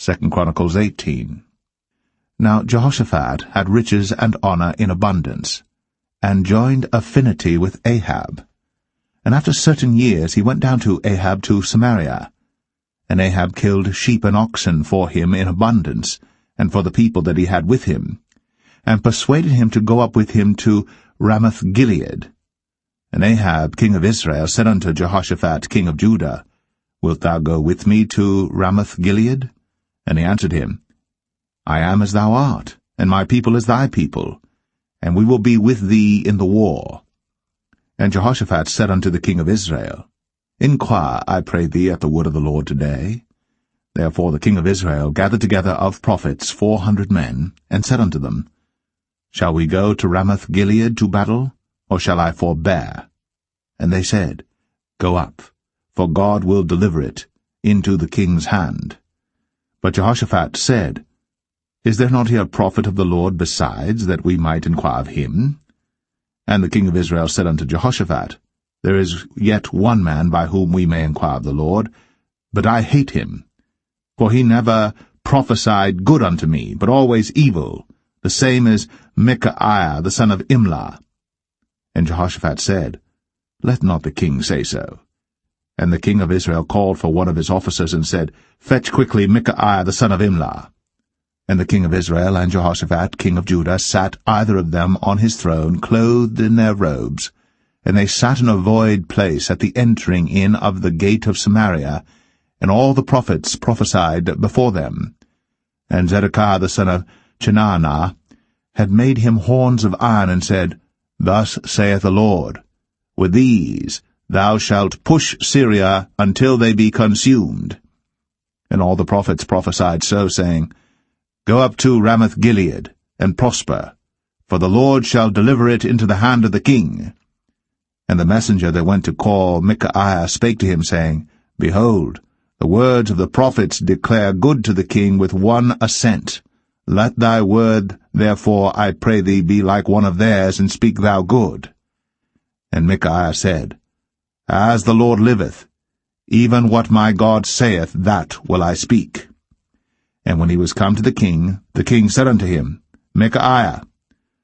2 Chronicles 18. Now Jehoshaphat had riches and honor in abundance, and joined affinity with Ahab. And after certain years he went down to Ahab to Samaria. And Ahab killed sheep and oxen for him in abundance, and for the people that he had with him, and persuaded him to go up with him to Ramoth-Gilead. And Ahab king of Israel said unto Jehoshaphat king of Judah, Wilt thou go with me to Ramoth-Gilead? And he answered him, I am as thou art, and my people as thy people, and we will be with thee in the war. And Jehoshaphat said unto the king of Israel, Inquire, I pray thee, at the word of the Lord today. Therefore the king of Israel gathered together of prophets 400 men, and said unto them, Shall we go to Ramoth-Gilead to battle, or shall I forbear? And they said, Go up, for God will deliver it into the king's hand. But Jehoshaphat said, Is there not here a prophet of the Lord besides, that we might inquire of him? And the king of Israel said unto Jehoshaphat, There is yet one man by whom we may inquire of the Lord, but I hate him. For he never prophesied good unto me, but always evil, the same as Micaiah the son of Imlah. And Jehoshaphat said, Let not the king say so. And the king of Israel called for one of his officers, and said, Fetch quickly Micaiah the son of Imlah. And the king of Israel and Jehoshaphat king of Judah sat either of them on his throne, clothed in their robes, and they sat in a void place at the entering in of the gate of Samaria, and all the prophets prophesied before them. And Zedekiah the son of Chenaanah had made him horns of iron, and said, Thus saith the Lord, With these thou shalt push Syria until they be consumed. And all the prophets prophesied so, saying, Go up to Ramoth-Gilead, and prosper, for the Lord shall deliver it into the hand of the king. And the messenger that went to call Micaiah spake to him, saying, Behold, the words of the prophets declare good to the king with one assent. Let thy word, therefore, I pray thee, be like one of theirs, and speak thou good. And Micaiah said, As the Lord liveth, even what my God saith, that will I speak. And when he was come to the king said unto him, Micaiah,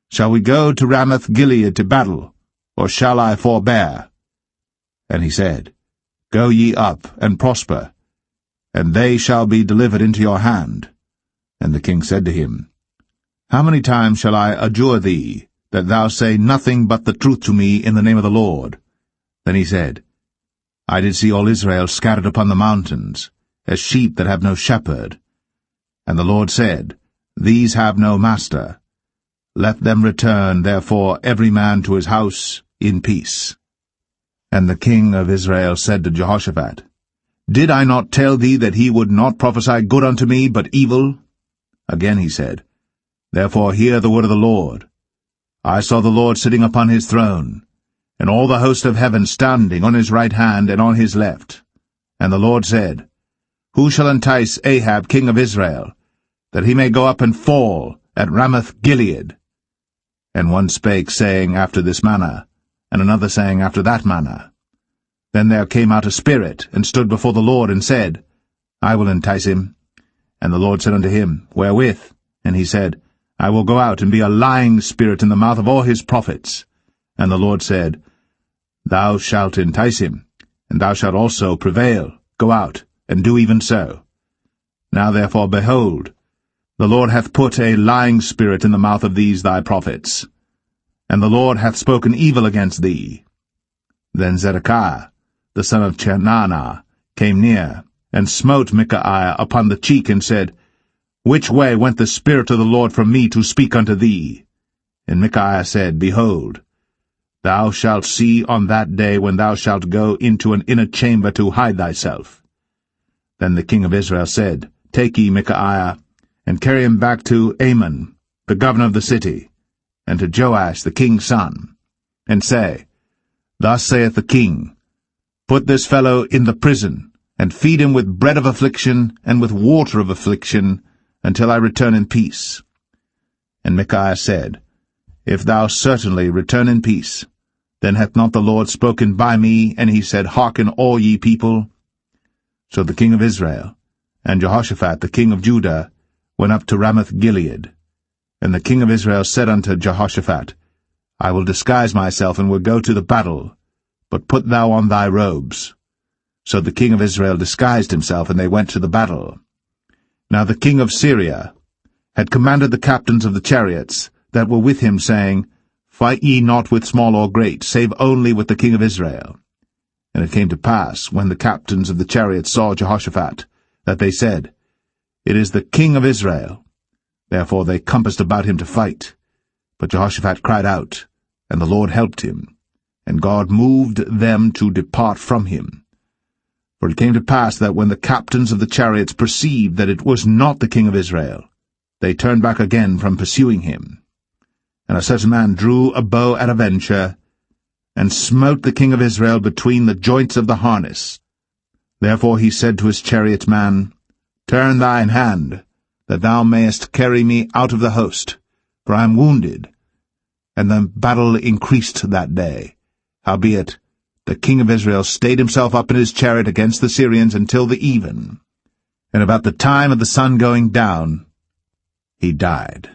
shall we go to Ramoth-Gilead to battle, or shall I forbear? And he said, Go ye up, and prosper, and they shall be delivered into your hand. And the king said to him, How many times shall I adjure thee, that thou say nothing but the truth to me in the name of the Lord? Then he said, I did see all Israel scattered upon the mountains, as sheep that have no shepherd. And the Lord said, These have no master. Let them return, therefore, every man to his house in peace. And the king of Israel said to Jehoshaphat, Did I not tell thee that he would not prophesy good unto me, but evil? Again he said, Therefore hear the word of the Lord. I saw the Lord sitting upon his throne, and all the host of heaven standing on his right hand and on his left. And the Lord said, Who shall entice Ahab king of Israel, that he may go up and fall at Ramoth-Gilead? And one spake, saying, After this manner, and another saying, After that manner. Then there came out a spirit, and stood before the Lord, and said, I will entice him. And the Lord said unto him, Wherewith? And he said, I will go out and be a lying spirit in the mouth of all his prophets. And the Lord said, Thou shalt entice him, and thou shalt also prevail. Go out, and do even so. Now therefore, behold, the Lord hath put a lying spirit in the mouth of these thy prophets, and the Lord hath spoken evil against thee. Then Zedekiah, the son of Chenaanah, came near, and smote Micaiah upon the cheek, and said, Which way went the Spirit of the Lord from me to speak unto thee? And Micaiah said, Behold, thou shalt see on that day when thou shalt go into an inner chamber to hide thyself. Then the king of Israel said, Take ye Micaiah, and carry him back to Amon, the governor of the city, and to Joash the king's son, and say, Thus saith the king, Put this fellow in the prison, and feed him with bread of affliction and with water of affliction, until I return in peace. And Micaiah said, If thou certainly return in peace, then hath not the Lord spoken by me? And he said, Hearken all ye people. So the king of Israel And Jehoshaphat the king of Judah went up to Ramoth-Gilead. And the king of Israel said unto Jehoshaphat, I will disguise myself, and will go to the battle, but put thou on thy robes. So the king of Israel disguised himself, and they went to the battle. Now the king of Syria had commanded the captains of the chariots that were with him, saying, Fight ye not with small or great, save only with the king of Israel. And it came to pass, when the captains of the chariots saw Jehoshaphat, that they said, It is the king of Israel. Therefore they compassed about him to fight. But Jehoshaphat cried out, and the Lord helped him, and God moved them to depart from him. For it came to pass that when the captains of the chariots perceived that it was not the king of Israel, they turned back again from pursuing him. And a certain man drew a bow at a venture, and smote the king of Israel between the joints of the harness. Therefore he said to his chariotman, Turn thine hand, that thou mayest carry me out of the host, for I am wounded. And the battle increased that day. Howbeit, the king of Israel stayed himself up in his chariot against the Syrians until the even. And about the time of the sun going down, he died.